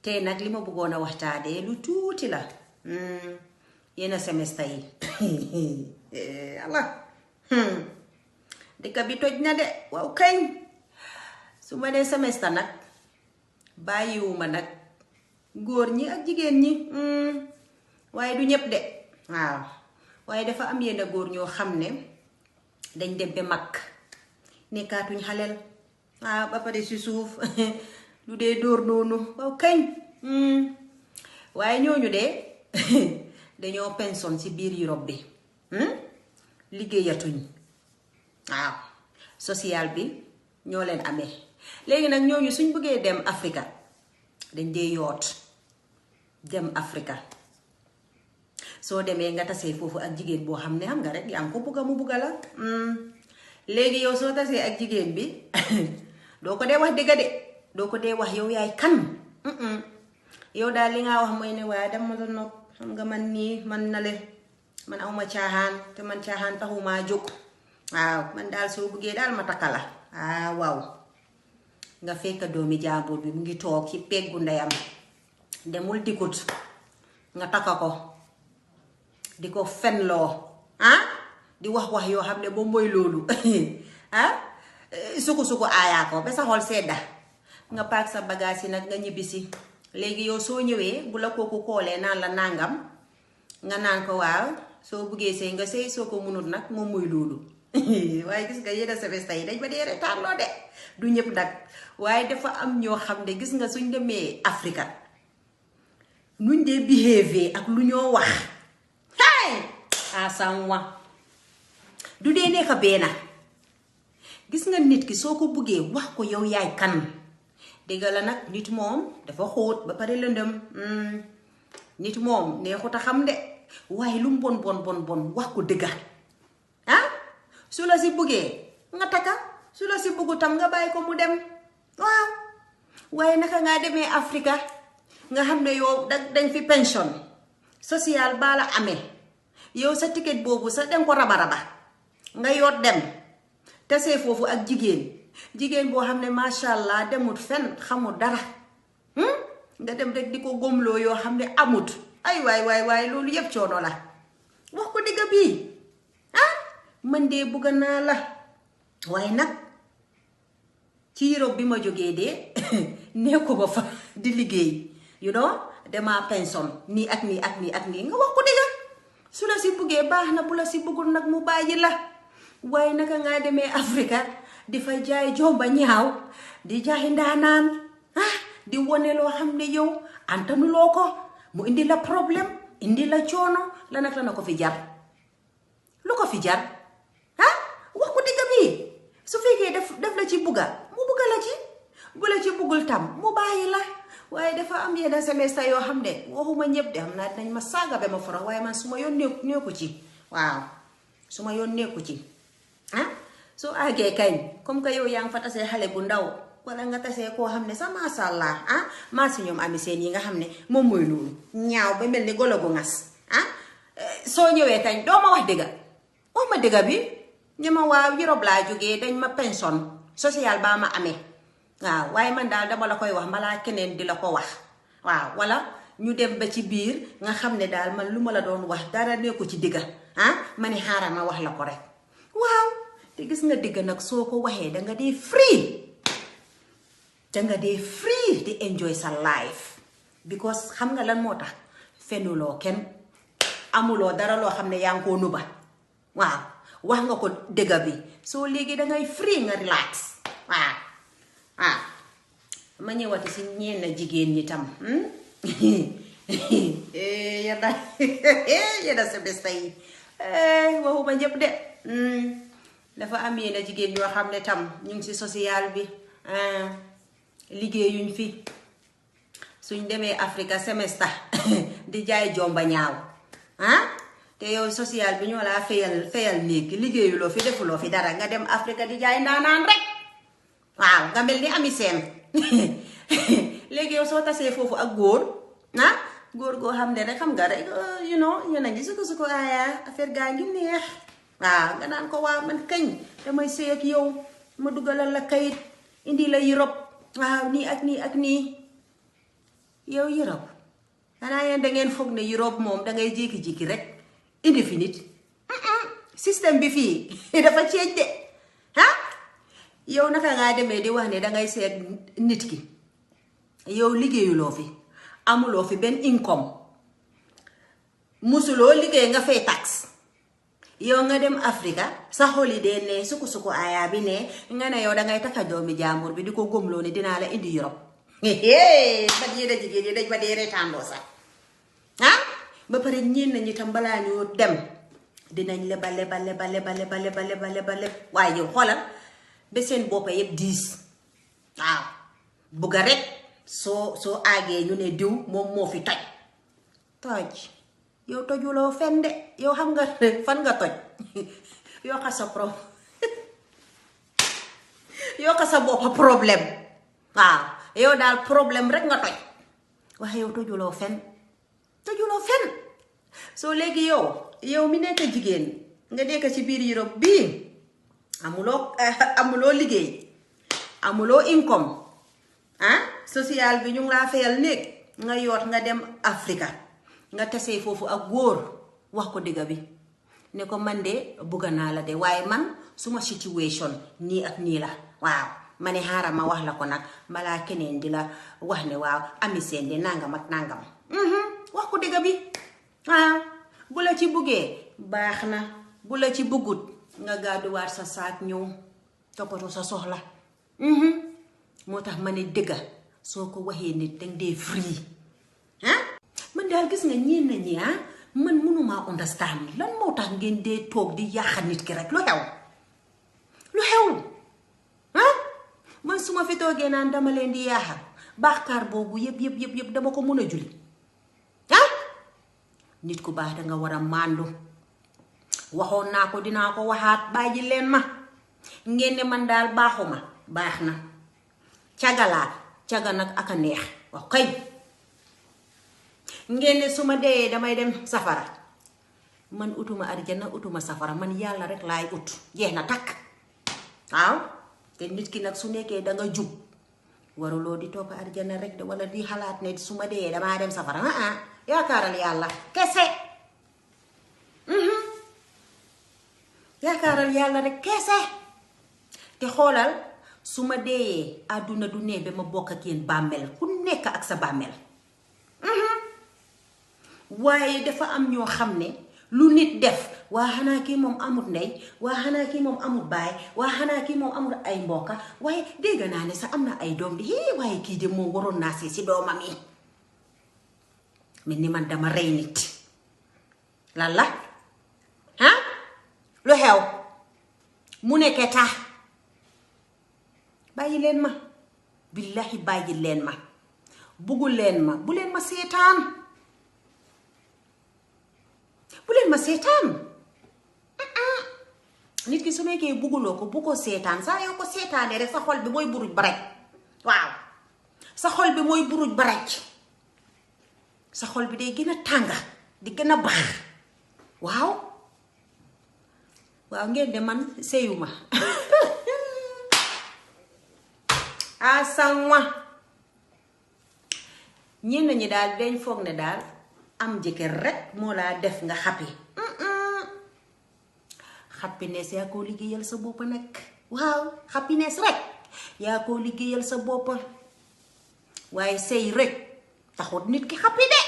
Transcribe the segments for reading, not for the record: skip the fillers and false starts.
tey nag li ma bëggoon a waxtaanee lu tuuti la yenn semestre yi Allah dëkk bi toj na de waaw kañ su ma nee semestre nag bàyyiwuma nag góor ñi ak jigéen ñi waaye du ñëpp de waaw waaye dafa am yenn góor ñoo xam ne dañ dem ba mag nekkaatuñ xaleel waaw ba pare si suuf lu dee dóor noonu waaw kañ waaye ñooñu de dañoo pension ci biir Europe bi liggéeyatuñ waaw social bi ñoo leen amee léegi nag ñooñu suñ bëggee dem Afrika dañ dee yoot dem Afrika soo demee nga tasee foofu ak jigéen boo xam ne xam nga rek yaa ngi ko bugga mu bugga la léegi yow soo tasee ak jigéen bi doo ko dee wax dëgga de doo ko dee wax yow yaay kan yow daal li nga wax mooy ne waaye dama la nopp xam nga man nii man na le man awma caaxaan te man caaxaan taxumaa jóg waaw man daal soo bëggee daal ma takka la waaw nga fekk doomi jàmbur bi mu ngi toog ci peggu ndeyam demul dikut nga takka ko di ko fenloo di wax yoo xam ne ba mooy loolu suku aayaa ko ba sa xol sedda nga paak sa bagage yi nag nga ñibbisi léegi yow soo ñëwee bu la kooku koolee naan la nangam nga naan ko waaw soo buggee sëy nga sëy soo ko munut nag moom mooy loolu waaye gis nga yenn semestre yi dañ ba dee reetaanloo de du ñëpp nag waaye dafa am ñoo xam ne gis nga suñ demee Afrika nuñ dee behave ak lu ñoo wax asamwa du dee nekk benn gis nga nit ki soo ko buggee wax ko yow yaay kan dégg la nag nit moom dafa xóot ba pare lëndëm nit moom neexut a xam de waaye lu mu bon wax ko dëgga su la si buggee nga takka su la si buggu tam nga bàyyi ko mu dem waaw waaye naka ngaa demee Afrika nga xam ne yow dañ fi pension social baa la amee yow sa ticket boobu sa dem ko raba nga yoot dem te see foofu ak jigéen boo xam ne macha allah demut fen xamul dara nga dem rek di ko gomloo yoo xam ne amut ay waay loolu yëpp coono la wax ko digga bii man de bugga naa la waaye nag ci Europe bi ma jógee de nekku ba fa di liggéey dama pension nii ak nii nga wax ko digga su la si buggee baax na bu la si buggul nag mu bàyyi la waaye naka ngaa demee Afrika di fa jaay jomba ñaaw di jaay ndaanaan di wone loo xam ne yow antanuloo ko mu indi la problème indi la coono la nag la na ko fi jar lu ko fi jar wax ko digga bi su fekkee def la ci bugga mu bugga la ci bu la ci buggul tam mu bàyyi la waaye dafa am yenn semestre yoo xam ne waxuma ñëpp de xam naa dinañ ma saaga ba ma foro waaye man su ma yoon nekku ci waaw su ma yoon nekku ci soo àggee kañ comme que yow yaa ngi fa tasee xale bu ndaw wala nga tasee koo xam ne sa masha Allah maa si ñoom ami seen yi nga xam ne moom mooy loolu ñaaw ba mel ni golo gu ngas soo ñëwee kañ doo ma wax dëgga wax ma dëgga bi ñu ma waaw Europe laa jógee dañ ma pension social baa ma amee waaw waaye man daal dama la koy wax malaa keneen di la ko wax waaw wala ñu dem ba ci biir nga xam ne daal man lu ma la doon wax dara nekku ci digga ma ne xaaral ma wax la ko rek waaw te gis nga digga nag soo ko waxee danga dee free di enjoy sa life because xam nga lan moo tax fenuloo kenn amuloo dara loo xam ne yaa ngi koo nuba waaw wax nga ko dëgga bi soo léegi dangay free nga relax waaw ma ñëwati si ñenn jigéen ñi tam yedda semestre yi waxuma ñëpp de dafa am yenn jigéen ñoo xam ne tam ñu ngi si social bi liggéeyuñ fi suñ demee Afrika semestre di jaay jomba ñaaw te yow social bi ñoo laa fayal néeg liggéeyuloo fi defuloo fi dara nga dem Afrika di jaay ndaanaan rek waaw nga mel ni ami seen léegi yow soo tasee foofu ak góor góor goo xam ne rek xam nga rek yéen a ngi su ko affaire gaa ngi neex waaw nga naan ko waaw man kañ damay sëy ak yow ma dugalal la kayit indi la Europe waaw nii ak nii yow Europe xanaa yéen da ngeen foog ne Europe moom da ngay jékki-jékki rek indi fi nit système bi fii dafa ceej de ah yow naka ngaa demee di wax ne dangay seet nit ki yow liggéeyuloo fi amuloo fi benn income musuloo liggéey nga fay tax yow nga dem Afrika sa holiday ne suku aya bi ne nga ne yow dangay takka doomi jaambur bi di ko gomloo ne dinaa la indi Europe ba yéen a jigéen ñi dañ ma dee reetaandoo sax ah ba pare ñeen nañu tam balaa ñu dem dinañ lebale waaye yow xoolal ba seen boppa yëpp 10 waaw bugga rek soo aagee ñu ne diw moom moo fi toj yow tojuloo fen de yow xam nga fan nga toj yokka sa yokka sa boppa problème waaw yow daal problème rek nga toj waaye yow tojuloo fen soo léegi yow mi nekk jigéen nga nekk ci biir Europe bii amuloo liggéey amuloo income social bi ñu ngi laa fayal néeg nga yoot nga dem Afrika nga tasee foofu ak góor wax ko digga bi ne ko man de bugga naa la de waaye man suma situation nii ak nii la waaw ma ne xaaral ma wax la ko nag balaa keneen di la wax ne waaw ami seen de nangam ak nangam wax ko digga bi waaw bu la ci buggee baax na bu la ci buggut nga gàdduwaat sa saak ñëw toppatoo sa soxla moo tax ma ne dëgga soo ko waxee nit dang dee free man daal gis nga ñeen na ñi man mënumaa understand lan moo tax ngeen dee toog di yàqa nit ki rek lu xew man su ma fi toogee naan dama leen di yaaxa bàkkaar boobu yëpp dama ko mën a julli nit ku baax danga war a màndu waxoon naa ko dinaa ko waxaat bàyyi leen ma ngeen ne man daal baaxuma baax na caga nag aka neex wax kay ngeen ne su ma dee damay dem safara man utuma arjana utuma safara man yàlla rek laay ut jeex na takk waaw te nit ki nag su nekkee danga jub waruloo di topp arjana rek de wala di xalaat ne su ma dee damaa dem safara yaakaaral yàlla kese yaakaaral yàlla rek kese te xoolal su ma dee àdduna du ne ba ma bokk ak yéen bàmmeel ku nekk ak sa bàmmeel waaye dafa am ñoo xam ne lu nit def waa xanaa kii moom amut ndey waa xanaa kii moom amut baay waa xanaa kii moom amut ay mbokka waaye dégg naa ne sax am na ay doom di waaye kii de moom waroon naa si doomam yi mais ni man dama rey nit lan la lu xew mu nekkee tax bàyyi leen ma billahi bàyyi leen ma buggu leen ma bu leen ma seetaan nit ki su nekkee bugguloo ko bu ko seetaan saa yoo ko seetaanee rek sa xol bi mooy buruj baraj waaw sa xol bi mooy buruj baraj sa xol bi day gën a tànga di gën a baax waaw ngeen de man seyuma asanwa ñenn ñi daal dañ foog ne daal am jëkkër rek moo laa def nga xappi happiness yaa koo liggéeyal sa bopp nag waaw happiness rek yaa koo liggéeyal sa bopp waaye sëy rek taxut nit ki happy de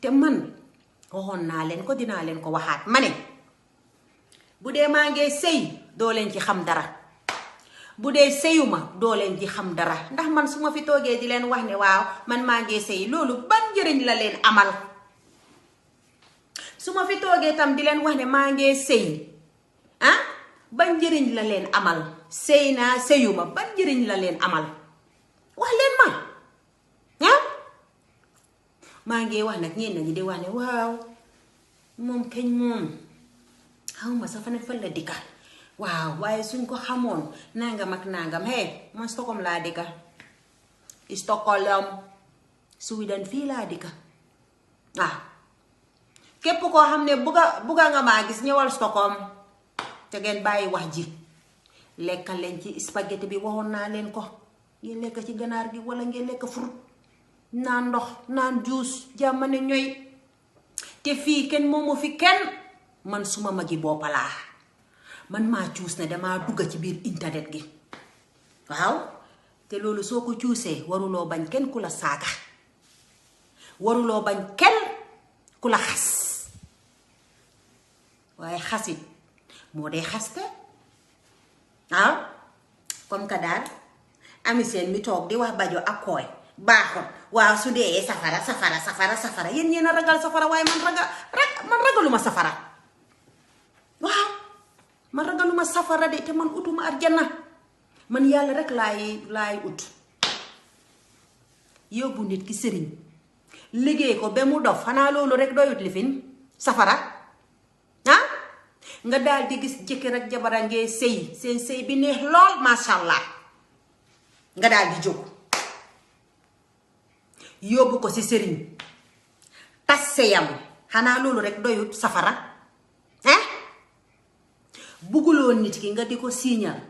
te man waxoon naa leen ko dinaa leen ko waxaat ma ne bu dee maa ngee sëy doo leen ci xam dara bu dee sëyuma doo leen ci xam dara ndax man su ma fi toogee di leen wax ne waaw man maa ngee sëy loolu ban njëriñ la leen amal su ma fi toogee tam di leen wax ne maa ngee sëy ban njëriñ la leen amal sëy naa sëyuma ban njëriñ la leen amal wax leen ma maa ngi wax nag ñenn ñi di wax ne waaw moom keñ moom xaw ma sa fan la dikka waaw waaye suñ ko xamoon nangam ak nangam man Stockholm laa dikka Stockholm Sweden fii laa dikka képp koo xam ne bugga nga maa gis ñëwal Stockholm te ngeen bàyyi wax ji lekkal leen ci spaghetti bi waxoon naa leen ko ngeen lekk ci ganaar gi wala ngeen lekk fruit naan ndox naan juice jàmmane ñoy te fii kenn moomu fi kenn man suma magi boppa laa man maa cuus ne damaa dugg ci biir internet gi waaw te loolu soo ko cuusee waruloo bañ kenn ku la saaga waruloo bañ kenn ku la xas waaye xasit moo dee xaste waaw comme que daal Ami Seen mi toog di wax bajo ak kooy baaxul waaw su dee safara yéen ñeena ragal safara waaye man ragaluma safara waaw man ragaluma safara de te man utuma arjana man yàlla rek laay ut yóbbu nit ki sëriñ liggéey ko ba mu dof xanaa loolu rek doyut lifin safara ah nga daal di gis jëkkër ak jabara ngee sëy seen sëy bi neex lool masha Allah nga daal di jóg yóbbu ko ci sëriñ tas sëyam xanaa loolu rek doyut safara hein bugguloo nit ki nga di ko signal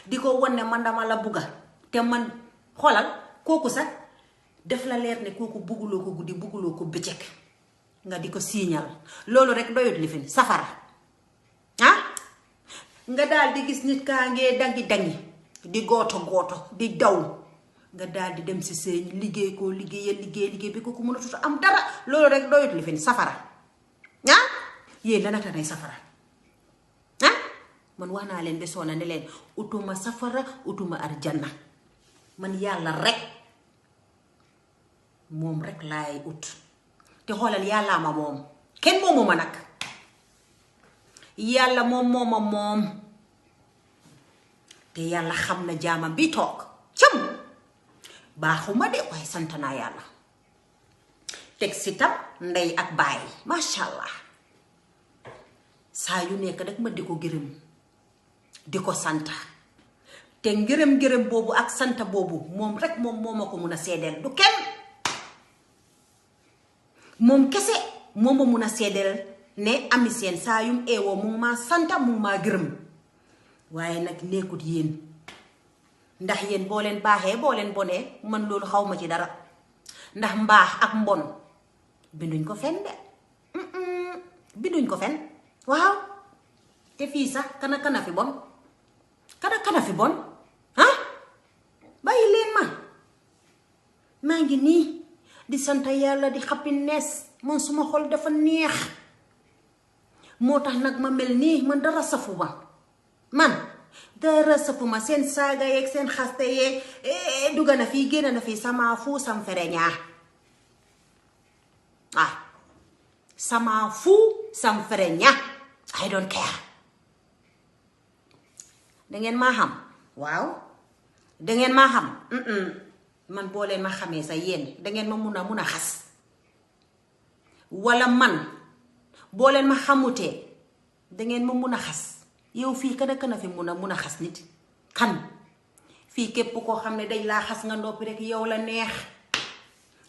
di ko wan ne man dama la bugga te man xoolal kooku sax def la leer ne kooku bugguloo ko guddi bugguloo ko bëccëg nga di ko signal loolu rek doyut li fi safara ah nga daal di gis nit kaa ngee dangi di gooto di daw nga daal di dem si sëñ liggéey ko liggéey bi kooku mënatut am dara loolu rek doyut li fi safara ah yéen la naka nay safara ah man wax naa leen besoona ne leen utuma safara utuma arjana man yàlla rek moom rek laay ut te xoolal yàllaa ma moom kenn moomu ma nag yàlla moom te yàlla xam na jaamam bi toog cam baaxuma de waaye sant naa yàlla teg si tam ndey ak baay masha Allah saa yu nekk rek ma di ko gërëm di ko santa te ngërëm boobu ak santa boobu moom rek moom moo ma ko mun a seedeel du kenn moom kese moo ma mun a seedeel ne Ami Seen saa yum eewoo mu maa santa mu maa gërëm waaye nag nekkut yéen ndax yéen boo leen baaxee boo leen bonee man loolu xaw ma ci dara ndax mbaax ak mbon binduñ ko fen de binduñ ko fen waaw te fii sax kana fi bon kana fi bon ah bàyyi leen ma maa ngi nii di sant yàlla di happiness man suma xol dafa neex moo tax nag ma mel nii man dara safu ma seen saaga yeeg seen xaste yeeg dugga na fii génn na fii sama fu sam fere ñaa sama fu sam fere ñaa I don't care dangeen maa xam waaw dangeen maa xam man boo leen ma xamee sa yéen dangeen ma mun a xas wala man boo leen ma xamutee dangeen ma mun a xas yow fii kana fi mun a xas nit kan fii képp koo xam ne dañ laa xas nga noppi rek yow la neex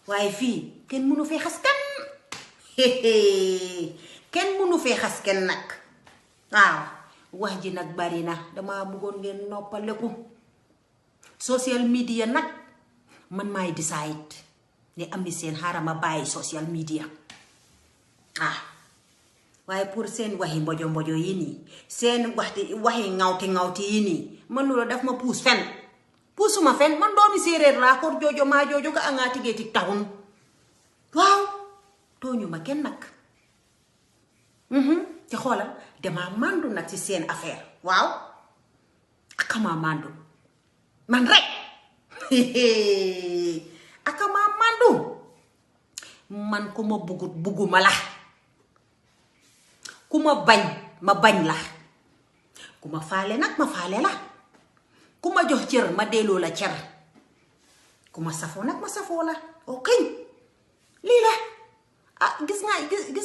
waaye fii kenn munu fee xas kenn kenn munu fee xas kenn nag waaw wax ji nag bari na dama bëggoon ngeen noppaleku social media nag man maay decide ne Ami Seen xaaral ma bàyyi social media waaye pour seen waxi mbojo yi nii seen waxi ŋawti yi nii man loolu daf ma puusuma fen man doomi séeréer laa kor joojo maa joojo ga angaa tigeeti taxun waaw tooñu ma kenn nag te xoolal damaa màndu nag ci seen affaire waaw akamaa màndu man rek akamaa màndu man ku ma bugguma la ku ma bañ ma bañ la ku ma faale nag ma faale la ku ma jox cër ma delloo la cër ku ma safoo nag ma safoo la ok lii la gis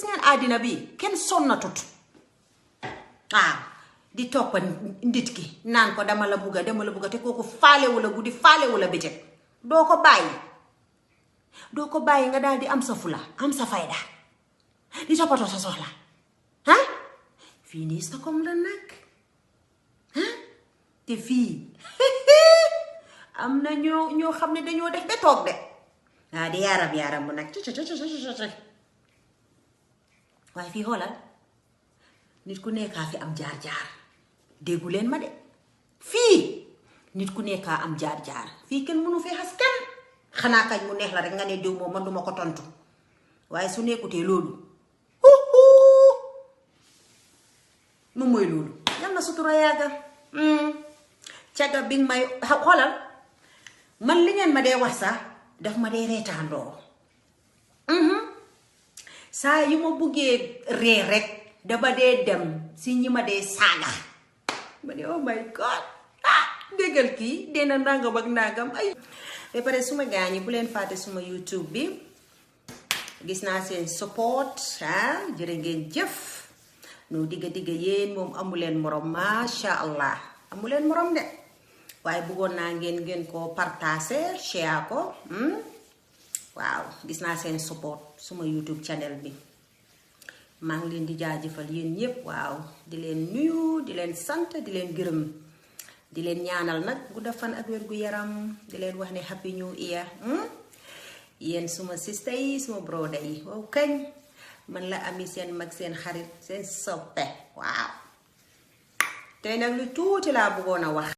ngeen àddina bi kenn sonnatut di toppa nit ki naan ko dama la bugga te kooku faalewu la guddi faalewu la bëccëg doo ko bàyyi nga daal di am sa fula am sa fayda di toppatoo sa soxla fii nii Stockholm la nag te fii am na ñoo xam ne dañoo def ba toog de di yaaram bu nag waaye fii xoolal nit ku nekkaa fi am jaar-jaar déggu leen ma de fii nit ku nekkaa am jaar-jaar fii kenn mënu fee xas kenn xanaa kañ mu neex la rek nga ne diw moom man duma ko tontu waaye su nekkutee loolu moom mooy loolu yal na sutura yàgga caga bi may xoolal man li ngeen ma dee wax sax daf ma dee reetaandoo saa yu ma buggee ree rek dama dee dem si ñi ma dee saaga ma ne oh my god déggal kii dina nangam ak nangam ay ba pare suma gaañi bu leen fàtte suma YouTube bi gis naa seen support jërë ngeen jëf no digga yéen moom amuleen morom masha allah amuleen morom de waaye bëggoon naa ngeen ko partager share ko waaw gis naa seen support suma YouTube channel bi maa ngi leen di jaajëfal yéen ñëpp waaw di leen nuyu di leen sant di leen gërëm di leen ñaanal nag gudda fan ak wér gu yaram di leen wax ne happy new year yéen suma sista yi suma broda yi waaw kañ man la ami seen mag seen xarit seen soppe waaw tey nag lu tuuti laa bëggoon a wax